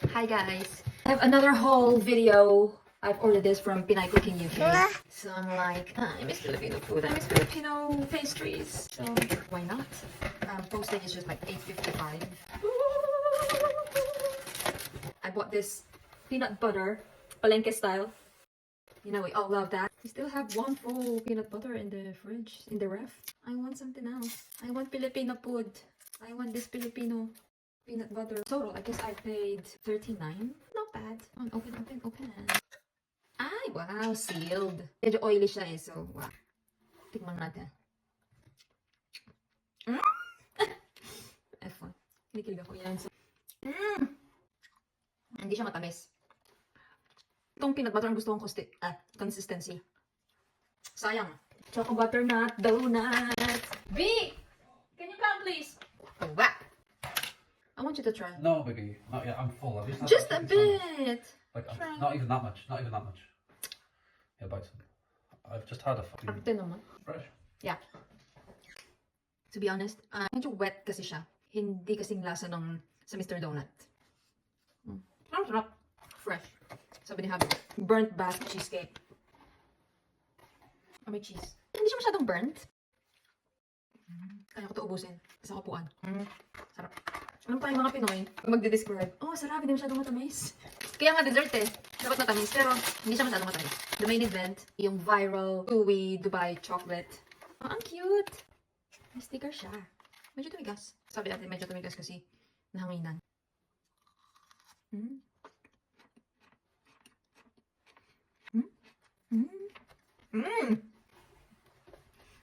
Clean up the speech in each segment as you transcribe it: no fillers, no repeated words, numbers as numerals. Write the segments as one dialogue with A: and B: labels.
A: Hi guys, I have another haul video. I've ordered this from Pinay Cooking UK. So I'm like, I miss Filipino food, I miss Filipino pastries. So why not? Postage is just like $8.55. I bought this peanut butter, palengke style. You know, we all love that. We still have one full peanut butter in the fridge, in the ref. I want something else. I want Filipino food. I want this Filipino peanut butter. Total, I guess I paid $39. Not bad. Open. Ay, wow, sealed. Medyo oily siya eh, so wow. Tikman natin. F1. Kinikilig ako yan. So, hindi siya matamis. Itong peanut butter ang gusto kong consistency. Sayang. Choco butternut donut. B! Can you come please? Oh, wow. I want you to try.
B: No, baby, not yet. I'm full. I've
A: Just a
B: had
A: bit.
B: Like,
A: Try.
B: not even that much. Not even that much. Yeah, bite some. I've just had a fucking
A: Arte naman.
B: fresh.
A: Yeah. To be honest, medyo wet kasi siya. Hindi kasing lasa ng sa Mr. Donut. Ang sarap. Fresh. Sabi ni Habi, burnt Basque cheesecake. Oh, may cheese. Hindi siya masyadong burnt. Kaya ko ito ubusin. Sa kapuan. Sarap. Alam pa yung mga Pinoy, magde-describe, oh, sarap, hindi masyadong matamis. Kaya nga dessert eh. Dapat matamis, pero hindi siya masyadong matamis. The main event, yung viral Chewy Dubai chocolate. Oh, ang cute! May sticker siya. Medyo tumigas. Sabi natin, medyo tumigas kasi nahanginan.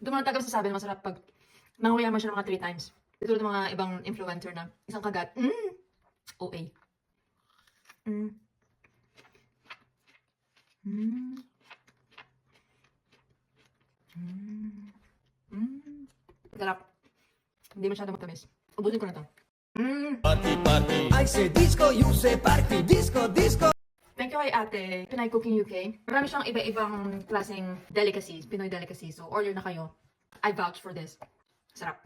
A: Doon mo natagal sasabi na masarap pag nanguya mo siya ng mga 3 times. Ito ng mga ibang influencer na isang kagat. OA. Sarap. Hindi masyado matamis. Ubusin ko na to.
C: Party, party. I say disco, you say party. Disco, disco.
A: Thank you kay ate, Pinay Cooking UK. Marami siyang iba-ibang klaseng delicacies, Pinoy delicacies. So, order na kayo. I vouch for this. Sarap.